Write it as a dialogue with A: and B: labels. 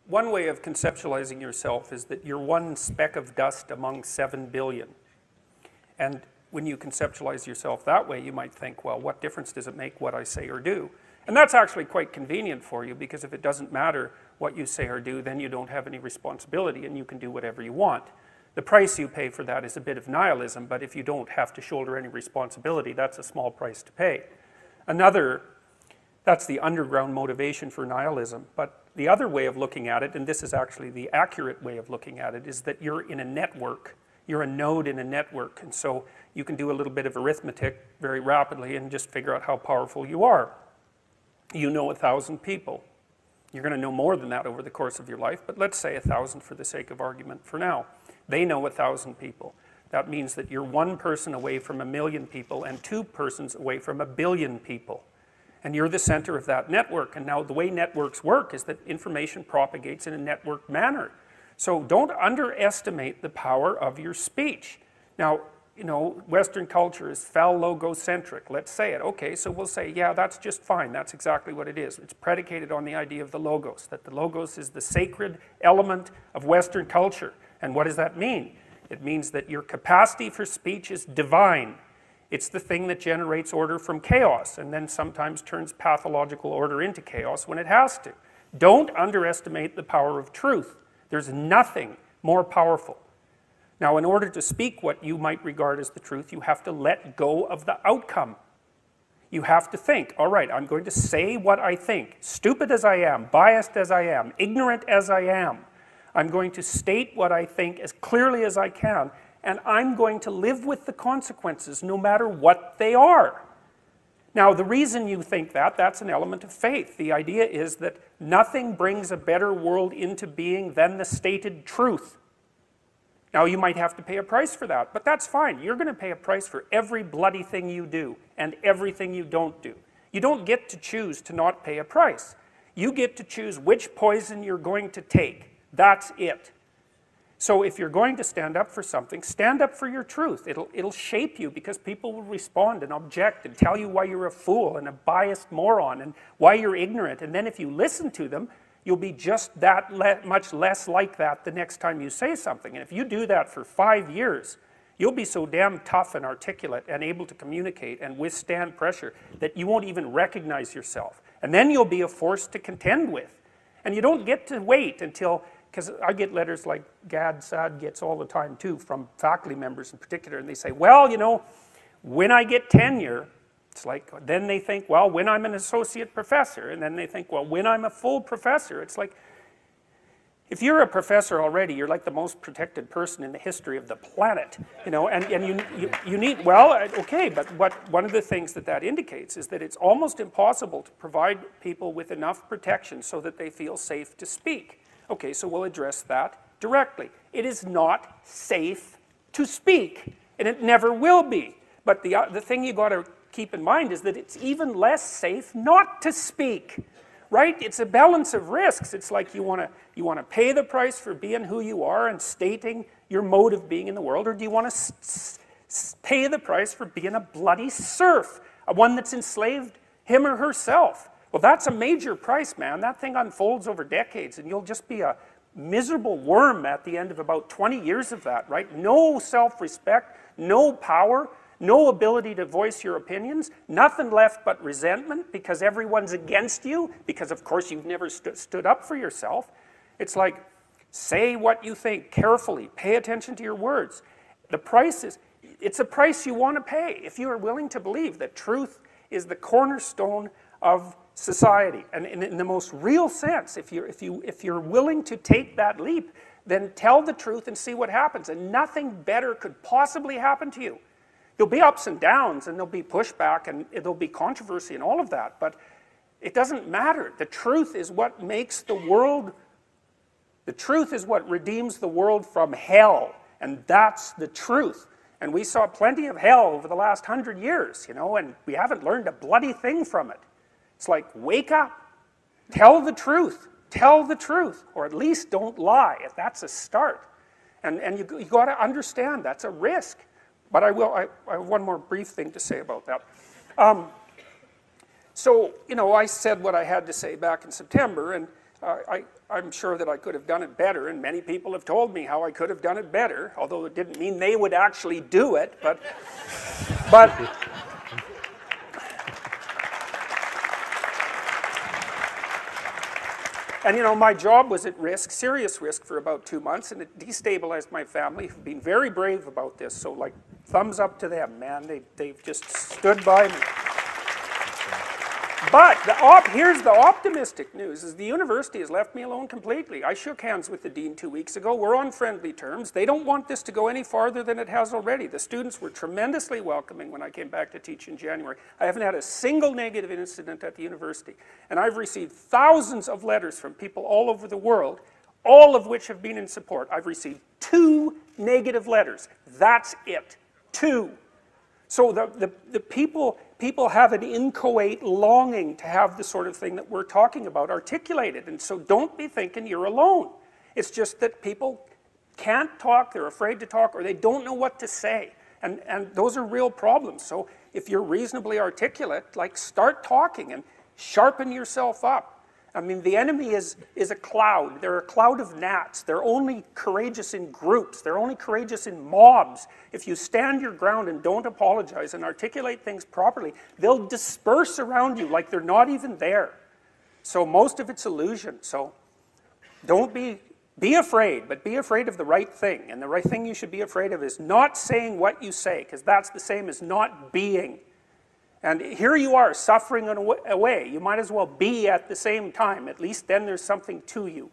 A: one way of conceptualizing yourself is that you're one speck of dust among 7 billion. And when you conceptualize yourself that way, you might think, well, what difference does it make what I say or do? And that's actually quite convenient for you, because if it doesn't matter what you say or do, then you don't have any responsibility and you can do whatever you want. The price you pay for that is a bit of nihilism, but if you don't have to shoulder any responsibility, that's a small price to pay. That's the underground motivation for nihilism. But the other way of looking at it, and this is actually the accurate way of looking at it, is that you're in a network. You're a node in a network, and so you can do a little bit of arithmetic very rapidly and just figure out how powerful you are. You know 1,000 people. You're going to know more than that over the course of your life, but let's say 1,000 for the sake of argument for now. They know 1,000 people. That means that you're one person away from 1,000,000 people and 2 persons away from 1,000,000,000 people. And you're the center of that network. And now the way networks work is that information propagates in a networked manner. So don't underestimate the power of your speech. Now, you know, Western culture is phallogocentric. Let's say it. Okay, so we'll say, yeah, that's just fine. That's exactly what it is. It's predicated on the idea of the logos, that the logos is the sacred element of Western culture. And what does that mean? It means that your capacity for speech is divine. It's the thing that generates order from chaos, and then sometimes turns pathological order into chaos when it has to. Don't underestimate the power of truth. There's nothing more powerful. Now, in order to speak what you might regard as the truth, you have to let go of the outcome. You have to think, all right, I'm going to say what I think, stupid as I am, biased as I am, ignorant as I am. I'm going to state what I think as clearly as I can, and I'm going to live with the consequences no matter what they are. Now, the reason you think that, that's an element of faith. The idea is that nothing brings a better world into being than the stated truth. Now, you might have to pay a price for that, but that's fine. You're going to pay a price for every bloody thing you do and everything you don't do. You don't get to choose to not pay a price. You get to choose which poison you're going to take. That's it. So if you're going to stand up for something, stand up for your truth. It'll shape you, because people will respond and object and tell you why you're a fool and a biased moron and why you're ignorant. And then if you listen to them, you'll be just that much less like that the next time you say something. And if you do that for 5 years, you'll be so damn tough and articulate and able to communicate and withstand pressure that you won't even recognize yourself. And then you'll be a force to contend with. And you don't get to wait until, because I get letters like Gad Saad gets all the time too, from faculty members in particular, and they say, well, you know, when I get tenure, it's like, then they think, well, when I'm an associate professor, and then they think, well, when I'm a full professor. It's like, if you're a professor already, you're like the most protected person in the history of the planet, you know, and you need, well, okay, but one of the things that indicates is that it's almost impossible to provide people with enough protection so that they feel safe to speak. Okay, so we'll address that directly. It is not safe to speak, and it never will be. But the thing you got to keep in mind is that it's even less safe not to speak, right? It's a balance of risks. It's like you want to pay the price for being who you are and stating your mode of being in the world, or do you want to pay the price for being a bloody serf, one that's enslaved him or herself? Well, that's a major price, man. That thing unfolds over decades, and you'll just be a miserable worm at the end of about 20 years of that, right? No self-respect, no power, no ability to voice your opinions, nothing left but resentment because everyone's against you, because of course you've never stood up for yourself. It's like, say what you think carefully, pay attention to your words. The price is, it's a price you want to pay if you are willing to believe that truth is the cornerstone of society. And in the most real sense, if you're willing to take that leap, then tell the truth and see what happens. And nothing better could possibly happen to you. There'll be ups and downs, and there'll be pushback, and there'll be controversy and all of that, but it doesn't matter. The truth is what makes the world, the truth is what redeems the world from hell, and that's the truth. And we saw plenty of hell over the last 100 years, you know, and we haven't learned a bloody thing from it. It's like, wake up, tell the truth, or at least don't lie. That's a start. And you got to understand that's a risk. But I have one more brief thing to say about that. So, you know, I said what I had to say back in September, and I'm sure that I could have done it better, and many people have told me how I could have done it better, although it didn't mean they would actually do it, but and you know, my job was at risk, serious risk, for about 2 months, and it destabilized my family, who've been very brave about this, so like, thumbs up to them, man, they've just stood by me. But here's the optimistic news, is the university has left me alone completely. I shook hands with the dean 2 weeks ago. We're on friendly terms. They don't want this to go any farther than it has already. The students were tremendously welcoming when I came back to teach in January. I haven't had a single negative incident at the university. And I've received thousands of letters from people all over the world, all of which have been in support. I've received 2 negative letters. That's it. 2. So the people have an inchoate longing to have the sort of thing that we're talking about articulated, and so don't be thinking you're alone. It's just that people can't talk, they're afraid to talk, or they don't know what to say, and those are real problems. So if you're reasonably articulate, like, start talking and sharpen yourself up. I mean, the enemy is a cloud. They're a cloud of gnats. They're only courageous in groups. They're only courageous in mobs. If you stand your ground and don't apologize and articulate things properly, they'll disperse around you like they're not even there. So most of it's illusion. So don't be afraid, but be afraid of the right thing. And the right thing you should be afraid of is not saying what you say, because that's the same as not being. And here you are, suffering away. You might as well be at the same time. At least then there's something to you.